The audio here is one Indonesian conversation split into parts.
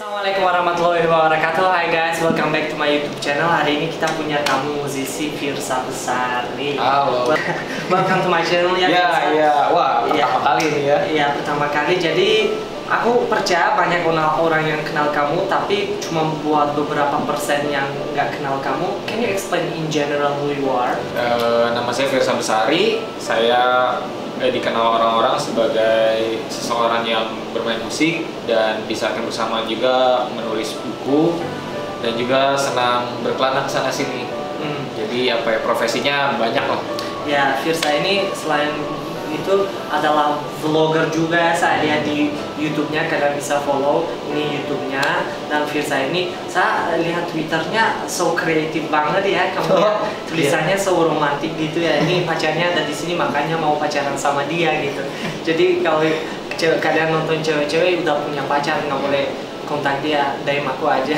Assalamualaikum warahmatullahi wabarakatuh. Hai guys, welcome back to my YouTube channel. Hari ini kita punya tamu musisi Firsa Besari. Halo. Welcome to my channel ya. Iya. Wah, pertama kali ini ya. Iya, pertama kali. Jadi aku percaya banyak orang yang kenal kamu, tapi cuma buat beberapa persen yang nggak kenal kamu. Can you explain in general who you are? Nama saya Firsa Besari. Saya dikenal orang-orang sebagai seseorang yang bermain musik dan di saat yang bersamaan juga menulis buku dan juga senang berkelana sana sini. Jadi profesinya banyak lah. Ya, Firsa ini selain itu adalah vlogger juga. Saya lihat di YouTube-nya, kalian bisa follow ini YouTube-nya. Dan Firsa ini saya lihat Twitter-nya so kreatif banget ya. Kamu lihat tulisannya so romantis gitu ya. Ini pacarnya ada di sini, makanya mau pacaran sama dia gitu. Jadi kalau kalian nonton cewek-cewek udah punya pacar, nggak boleh kontak dia, DM aku aja.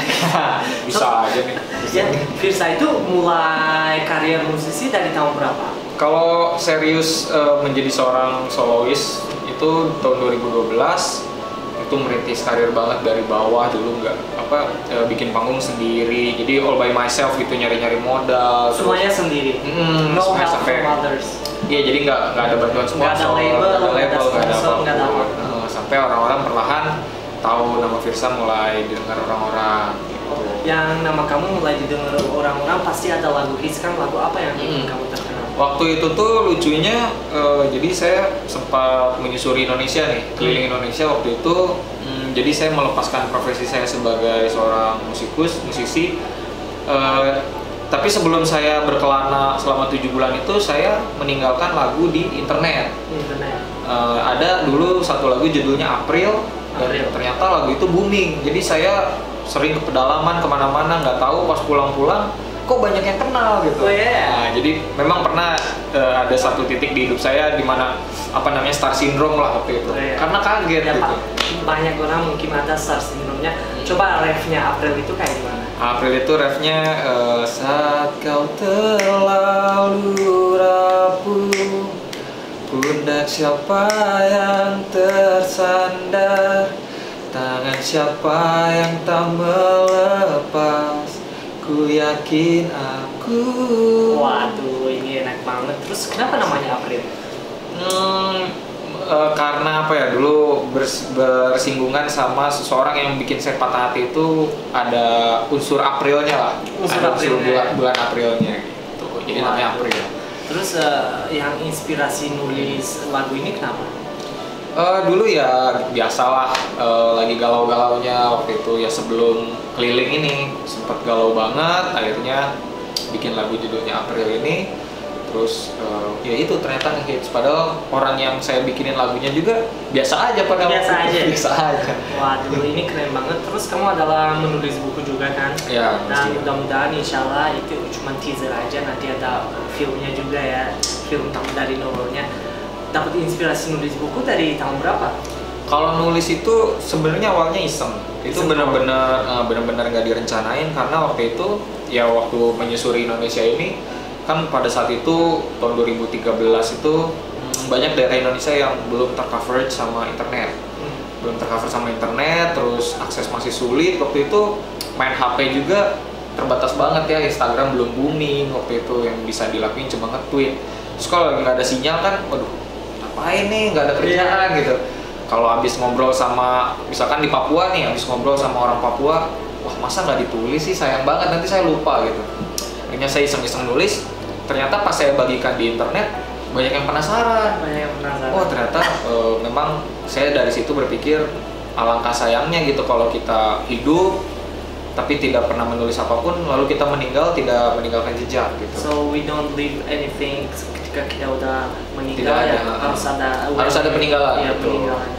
Bisa aja nih. Ya, Firsa itu mulai karir musisi dari tahun berapa? Kalau serius menjadi seorang solois itu tahun 2012, itu merintis karir banget dari bawah dulu, bikin panggung sendiri, jadi all by myself gitu, nyari-nyari modal. Semuanya sendiri. No help from others. Iya, jadi nggak ada bantuan sponsor, nggak ada apapun. Sampai orang-orang perlahan tahu nama Firsa, mulai didengar orang-orang. Gitu. Yang nama kamu mulai didengar orang-orang pasti ada lagu hits kan? Lagu apa yang bikin kamu terkenal? Waktu itu tuh lucunya, jadi saya sempat menyusuri Indonesia nih, keliling Indonesia waktu itu. Jadi saya melepaskan profesi saya sebagai seorang musisi. Tapi sebelum saya berkelana selama 7 bulan itu, saya meninggalkan lagu di internet. Ada dulu satu lagu judulnya April. Dan ternyata lagu itu booming. Jadi saya sering ke pedalaman kemana-mana, nggak tahu pas pulang-pulang kok banyak yang kenal gitu. Nah, jadi memang pernah ada satu titik di hidup saya di mana star syndrome lah waktu itu. Karena kaget ya, gitu. Banyak orang mungkin ada star syndrome-nya. Coba refnya April itu kayak gimana? April itu refnya saat kau terlalu rapuh, pundak siapa yang tersandar, tangan siapa yang tak melepas, ku yakin aku. Waduh, ini enak banget. Terus kenapa namanya April? Karena dulu bersinggungan sama seseorang yang bikin saya patah hati, itu ada unsur Aprilnya lah. Unsur bulan Aprilnya gitu. Jadi namanya April. Terus yang inspirasi nulis lagu ini kenapa? Dulu ya biasalah, lagi galau-galaunya waktu itu ya, sebelum keliling ini sempat galau banget, akhirnya bikin lagu judulnya April ini. Terus ya itu ternyata ngehits, padahal orang yang saya bikinin lagunya juga biasa aja pada biasa aja. Waduh, ini keren banget. Terus kamu adalah menulis buku juga kan? Ya. Dan mudah-mudahan insyaallah itu cuma teaser aja, nanti ada filmnya juga ya, film dari novelnya. Dapat inspirasi nulis buku dari tahun berapa? Kalau nulis itu sebenarnya awalnya iseng. Itu benar-benar nggak direncanain, karena waktu itu ya waktu menyusuri Indonesia ini kan, pada saat itu tahun 2013 itu banyak daerah Indonesia yang belum tercover sama internet. Terus akses masih sulit. Waktu itu main HP juga terbatas banget ya, Instagram belum booming waktu itu, yang bisa dilakuin cuma nge-tweet. Terus kalau lagi nggak ada sinyal kan, waduh ngapain nih, nggak ada kerjaan gitu. Kalau habis ngobrol sama, misalkan di Papua nih, habis ngobrol sama orang Papua, wah masa nggak ditulis sih, sayang banget, nanti saya lupa gitu. Akhirnya saya iseng-iseng nulis, ternyata pas saya bagikan di internet, banyak yang penasaran. Oh ternyata memang saya dari situ berpikir, alangkah sayangnya gitu kalau kita hidup tapi tidak pernah menulis apapun, lalu kita meninggal tidak meninggalkan jejak gitu. So we don't leave anything ketika kita udah meninggal, harus ada peninggalan. Ya, peninggalan.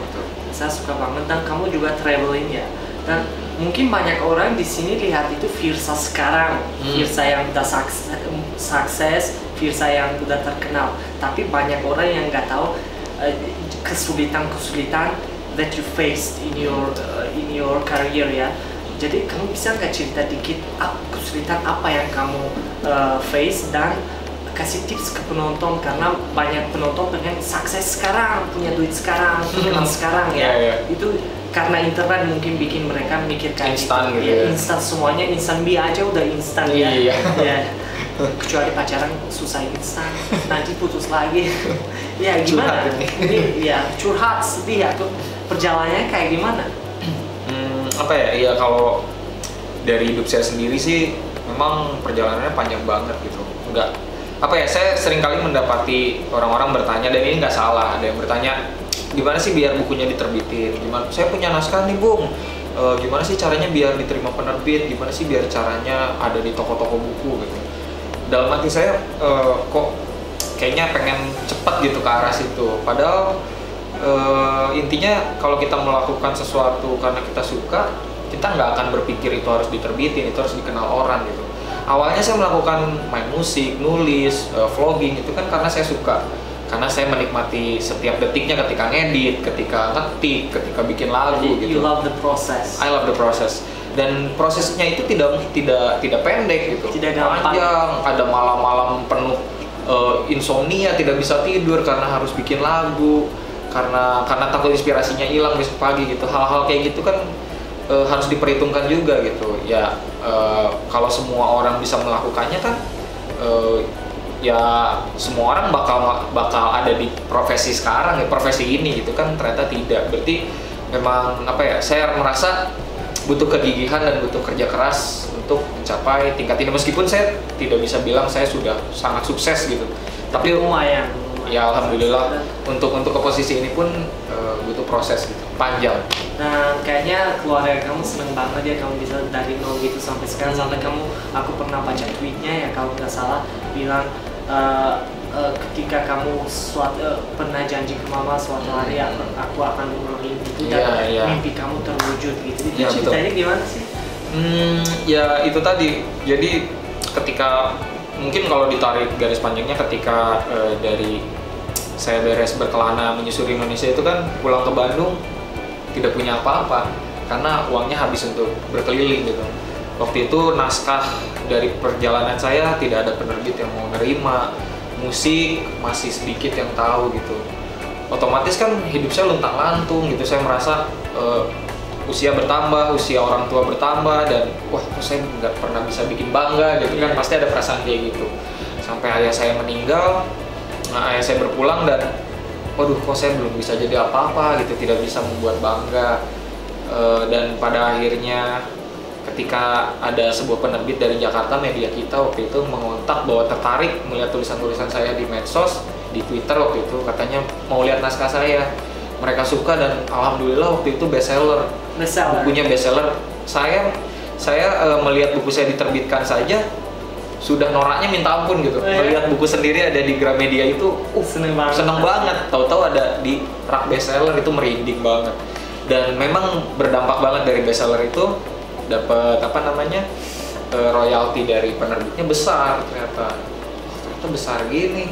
Saya suka banget. Dan kamu juga traveling ya. Dan mungkin banyak orang di sini lihat itu Firsa sekarang, Firsa yang udah sukses, Firsa yang udah terkenal. Tapi banyak orang yang nggak tahu kesulitan that you faced in your career ya. Jadi kamu bisa nggak cerita dikit kesulitan apa yang kamu face, dan kasih tips ke penonton, karena banyak penonton pengen sukses sekarang, punya duit sekarang, terkenal sekarang ya. Itu karena internet mungkin bikin mereka mikir kayak Instan gitu ya, ya. instan semuanya, instan mie aja udah instan ya. Iya. Ya. Kecuali pacaran susah instan, nanti putus lagi. Ya gimana? Curhat ini. Ini ya curhat sedih ya tuh. Perjalanannya kayak gimana? Apa ya? Iya, kalau dari hidup saya sendiri sih memang perjalanannya panjang banget gitu. Enggak apa ya, saya sering kali mendapati orang-orang bertanya, dan ini nggak salah, ada yang bertanya gimana sih biar bukunya diterbitin, gimana saya punya naskah nih Bung, gimana sih caranya biar diterima penerbit, gimana sih biar caranya ada di toko-toko buku gitu. Dalam hati saya kok kayaknya pengen cepat gitu ke arah situ, padahal intinya kalau kita melakukan sesuatu karena kita suka, kita nggak akan berpikir itu harus diterbitin, itu harus dikenal orang gitu. Awalnya saya melakukan main musik, nulis, vlogging itu kan karena saya suka, karena saya menikmati setiap detiknya ketika ngedit, ketika ngetik, ketika bikin lagu gitu. You love the process. I love the process. Dan prosesnya itu tidak pendek gitu. Tidak gampang. Panjang, ada malam-malam penuh insomnia, tidak bisa tidur karena harus bikin lagu, karena takut inspirasinya hilang besok pagi gitu. Hal-hal kayak gitu kan harus diperhitungkan juga gitu. Ya kalau semua orang bisa melakukannya kan ya semua orang bakal ada di profesi sekarang ya, profesi ini gitu kan. Ternyata tidak. Berarti memang apa ya, saya merasa butuh kegigihan dan butuh kerja keras untuk mencapai tingkat ini, meskipun saya tidak bisa bilang saya sudah sangat sukses gitu, tapi lumayan. Ya alhamdulillah untuk ke posisi ini pun butuh proses gitu, panjang. Nah kayaknya keluarga kamu seneng banget ya kamu bisa dari nol gitu sampai sekarang. Sampai aku pernah baca tweetnya ya kalau nggak salah bilang ketika kamu pernah janji ke mama suatu hari aku akan nurunin itu dan mimpi kamu terwujud gitu. Itu Ya, ceritanya gimana sih? Ya itu tadi. Jadi ketika mungkin kalau ditarik garis panjangnya, ketika dari saya beres berkelana menyusuri Indonesia itu kan pulang ke Bandung tidak punya apa-apa karena uangnya habis untuk berkeliling gitu. Waktu itu naskah dari perjalanan saya tidak ada penerbit yang mau nerima, musik masih sedikit yang tahu gitu. Otomatis kan hidup saya luntang-lantung gitu. Saya merasa usia bertambah, usia orang tua bertambah, dan wah kok saya nggak pernah bisa bikin bangga gitu kan. Pasti ada perasaan kayak gitu. Sampai ayah saya meninggal, ayah saya berpulang, dan waduh kok saya belum bisa jadi apa-apa gitu, tidak bisa membuat bangga. Dan pada akhirnya ketika ada sebuah penerbit dari Jakarta, media kita waktu itu mengontak bahwa tertarik melihat tulisan-tulisan saya di medsos, di Twitter waktu itu, katanya mau lihat naskah saya. Mereka suka dan alhamdulillah waktu itu bestseller. Bukunya bestseller. Saya melihat buku saya diterbitkan saja sudah noraknya minta ampun gitu. Melihat buku sendiri ada di Gramedia itu seneng banget. Tahu-tahu ada di rak bestseller itu merinding banget. Dan memang berdampak banget dari bestseller itu, dapat royalti dari penerbitnya besar ternyata. Ternyata besar gini.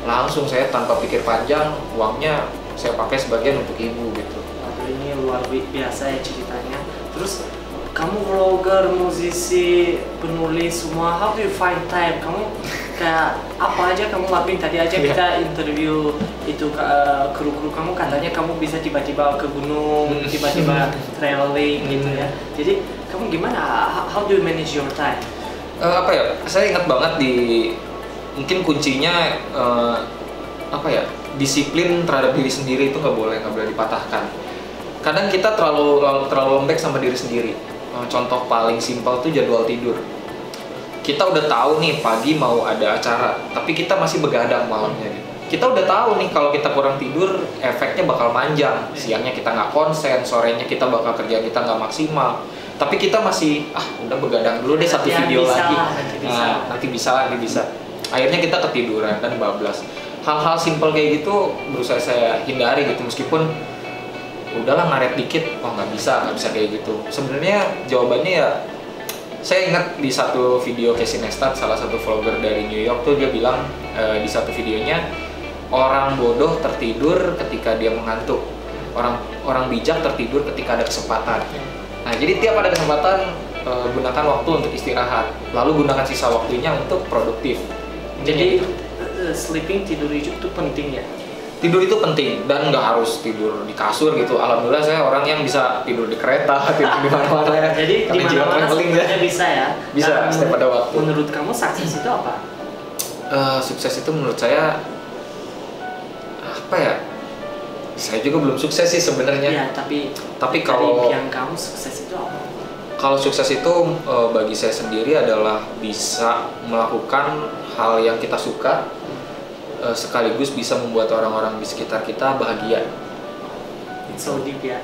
Langsung saya tanpa pikir panjang, uangnya saya pakai sebagian untuk ibu gitu. Ini luar biasa ya ceritanya. Terus kamu vlogger, musisi, penulis semua, how do you find time? Kamu kayak apa aja kamu lakuin? Tadi aja kita interview itu kru-kru kamu, katanya kamu bisa tiba-tiba ke gunung, tiba-tiba traveling gitu ya. Jadi kamu gimana? How do you manage your time? Apa ya? Saya ingat banget mungkin kuncinya disiplin terhadap diri sendiri itu nggak boleh dipatahkan. Kadang kita terlalu lembek sama diri sendiri. Contoh paling simpel tuh jadwal tidur. Kita udah tahu nih pagi mau ada acara, tapi kita masih begadang malamnya. Kita udah tahu nih kalau kita kurang tidur efeknya bakal manjang. Siangnya kita nggak konsen, sorenya kita bakal kerja kita nggak maksimal. Tapi kita masih udah begadang dulu deh satu video lagi. Nanti bisa. Akhirnya kita ketiduran dan bablas. Hal-hal simpel kayak gitu berusaha saya hindari gitu, meskipun udahlah ngaret dikit, nggak bisa kayak gitu. Sebenarnya jawabannya ya, saya ingat di satu video Casey Neistat, salah satu vlogger dari New York tuh, dia bilang di satu videonya, orang bodoh tertidur ketika dia mengantuk, orang bijak tertidur ketika ada kesempatan. Nah jadi tiap ada kesempatan gunakan waktu untuk istirahat, lalu gunakan sisa waktunya untuk produktif. Jadi sleeping, tidur itu penting ya? Tidur itu penting dan nggak harus tidur di kasur gitu. Alhamdulillah saya orang yang bisa tidur di kereta, tidur di mana-mana ya. Jadi di Karena jiwa mana-mana traveling ya. sebenarnya bisa ya. Bisa, Dan setiap ada waktu. Menurut kamu sukses itu apa? Sukses itu menurut saya apa ya? Saya juga belum sukses sih sebenarnya. Ya, tapi kalau dari yang kamu sukses itu apa? Kalau sukses itu bagi saya sendiri adalah bisa melakukan hal yang kita suka, sekaligus bisa membuat orang-orang di sekitar kita bahagia. It's so deep ya.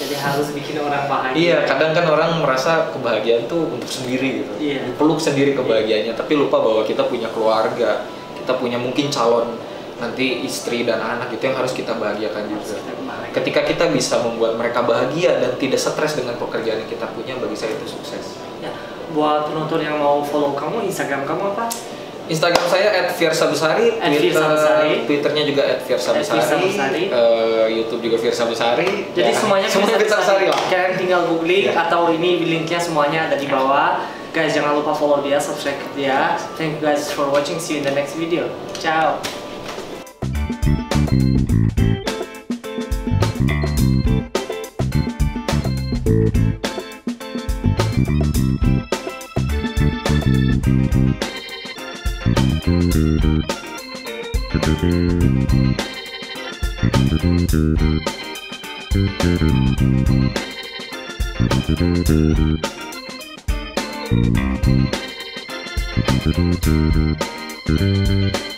Jadi harus bikin orang bahagia. Iya, kadang kan orang merasa kebahagiaan tuh untuk sendiri gitu. Iya. Peluk sendiri kebahagiaannya, tapi lupa bahwa kita punya keluarga, kita punya mungkin calon nanti istri dan anak, itu yang harus kita bahagiakan juga. Ketika kita bisa membuat mereka bahagia dan tidak stres dengan pekerjaan yang kita punya, bagi saya itu sukses. Ya, buat penonton yang mau follow kamu, Instagram kamu apa? Instagram saya @firsabesari, Twitternya juga @firsabesari, YouTube juga Firsa Besari. Jadi ya, semuanya Firsa Besari lah. Kalian tinggal googling atau ini linknya semuanya ada di bawah. Guys, jangan lupa follow dia, subscribe ke dia. Thank you guys for watching. See you in the next video. Ciao. Thank you.